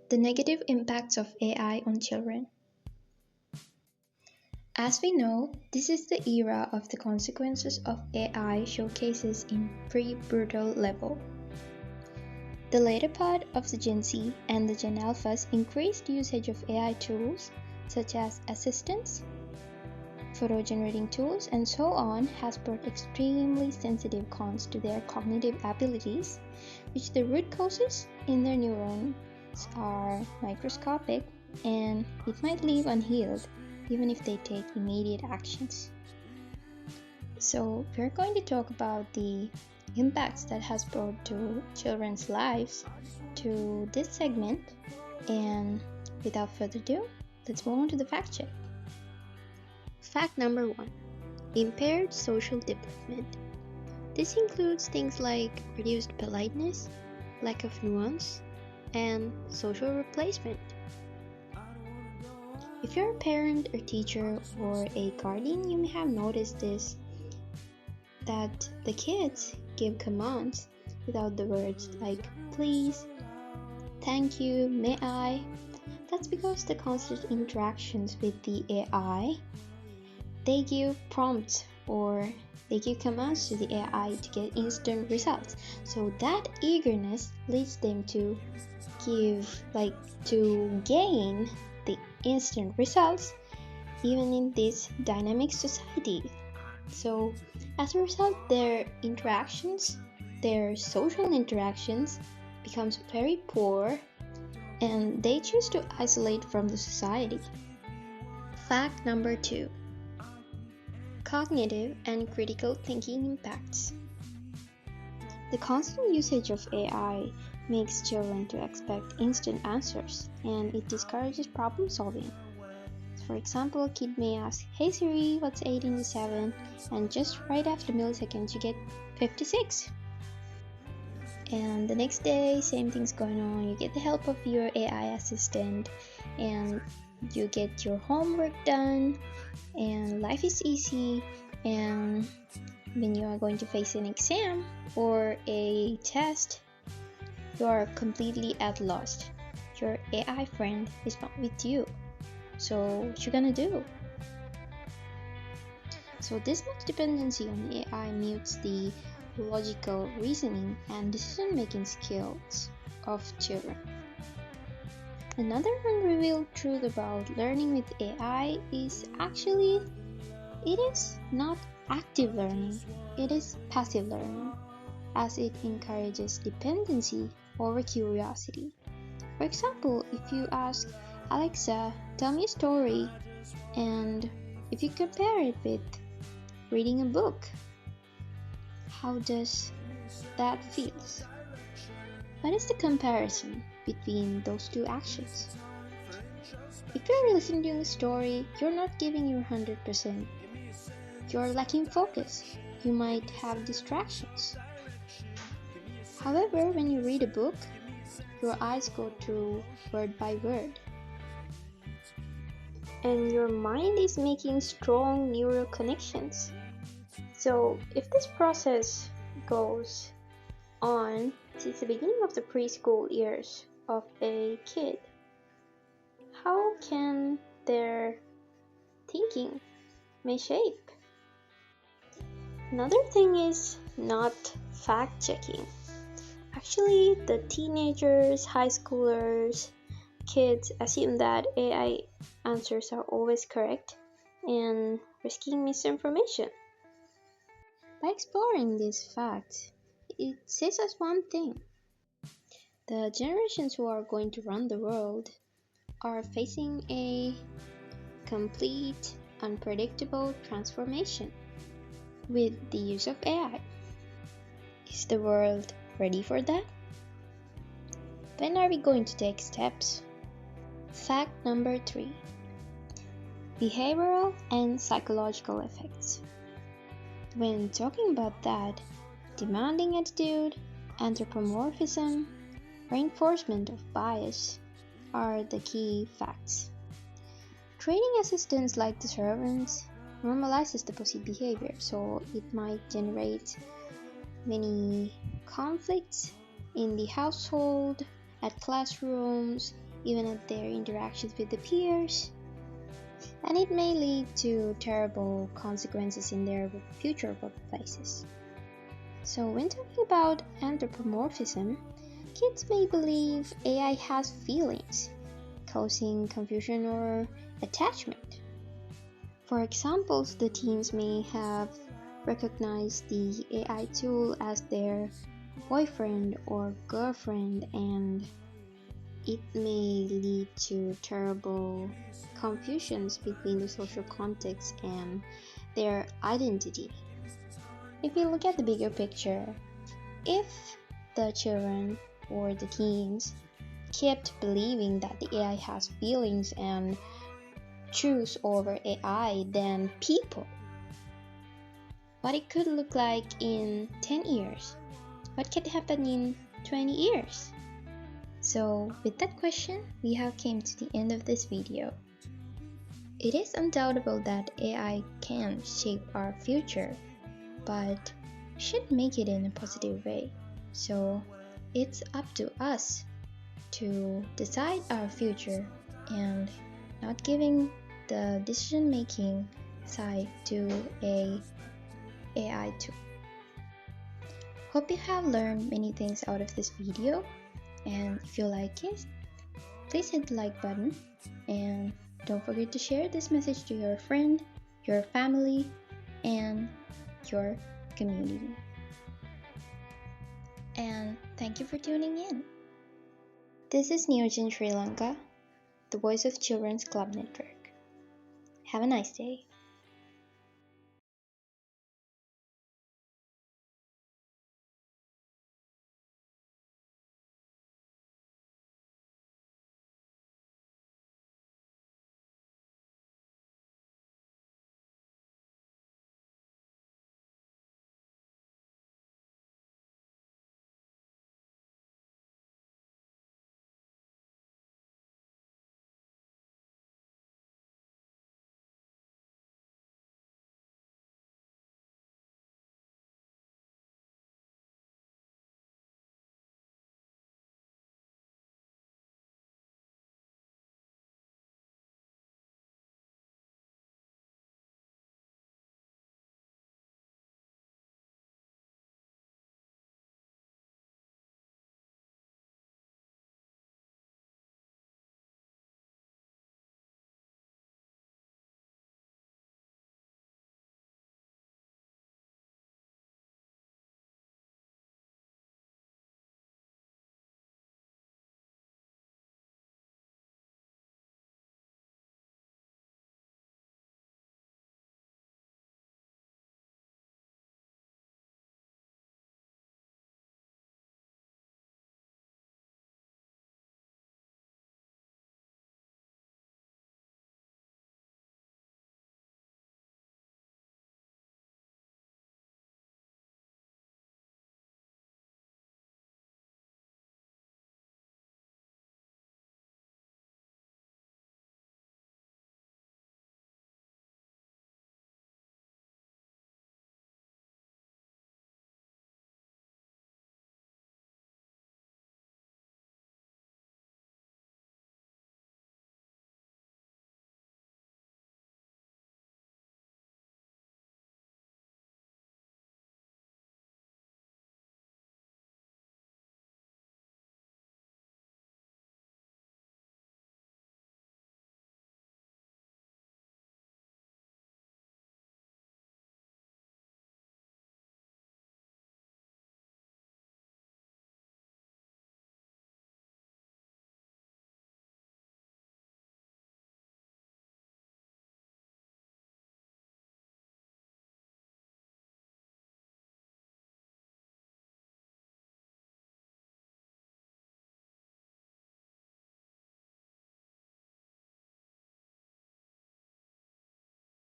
The negative impacts of AI on children. As we know, this is the era of the consequences of AI showcases in pre-brutal level. The later part of the Gen Z and the Gen Alpha's increased usage of AI tools such as assistants, photo generating tools, and so on has brought extremely sensitive cons to their cognitive abilities, which the root causes in their neurons are microscopic and it might leave unhealed even if they take immediate actions. So we're going to talk about the impacts that has brought to children's lives to this segment, and without further ado, let's move on to the fact check. Fact number 1. Impaired social development. This includes things like reduced politeness, lack of nuance, and social replacement. If you're a parent or teacher or a guardian, you may have noticed this, that the kids give commands without the words like please, thank you, may I. That's because the constant interactions with the AI, they give prompts or they give commands to the AI to get instant results. So that eagerness leads them to gain the instant results even in this dynamic society. So as a result, their social interactions becomes very poor and they choose to isolate from the society. Fact number 2. Cognitive and critical thinking impacts. The constant usage of AI makes children to expect instant answers and it discourages problem solving. For example, a kid may ask, "Hey Siri, what's 8 into 7?" and just right after milliseconds you get 56. And the next day, same thing's going on. You get the help of your AI assistant and you get your homework done and life is easy, and when you are going to face an exam or a test, you are completely at lost. Your AI friend is not with you. So what you gonna do? So this much dependency on AI mutes the logical reasoning and decision-making skills of children. Another unrevealed truth about learning with AI is actually it is not active learning, it is passive learning, as it encourages dependency over curiosity. For example, if you ask Alexa, tell me a story, and if you compare it with reading a book, how does that feel? What is the comparison between those two actions? If you're listening to a story, you're not giving your 100%. You're lacking focus. You might have distractions. However, when you read a book, your eyes go through word by word. And your mind is making strong neural connections. So if this process goes on since the beginning of the preschool years of a kid, how can their thinking may shape? Another thing is not fact checking. Actually, the teenagers, high schoolers, kids assume that AI answers are always correct and risking misinformation. By exploring these facts, it says us one thing. The generations who are going to run the world are facing a complete, unpredictable transformation with the use of AI. Is the world ready for that? When are we going to take steps? Fact number 3. Behavioral and psychological effects. When talking about that, demanding attitude, anthropomorphism, reinforcement of bias are the key facts. Training assistants like the servants normalizes the positive behavior, so it might generate many conflicts in the household, at classrooms, even at their interactions with the peers, and it may lead to terrible consequences in their future workplaces. So, when talking about anthropomorphism, kids may believe AI has feelings, causing confusion or attachment. For examples, the teens may have recognized the AI tool as their boyfriend or girlfriend, and it may lead to terrible confusions between the social context and their identity. If you look at the bigger picture, if the children or the teens kept believing that the AI has feelings and choose over AI than people, what it could look like in 10 years, what could happen in 20 years. So with that question, we have came to the end of this video. It is undoubtable that AI can shape our future, but should make it in a positive way. So it's up to us to decide our future and not giving the decision making side to a AI tool. Hope you have learned many things out of this video, and if you like it, please hit the like button and don't forget to share this message to your friend, your family, and your community. And thank you for tuning in. This is Neogen Sri Lanka, the voice of Children's Club Network. Have a nice day.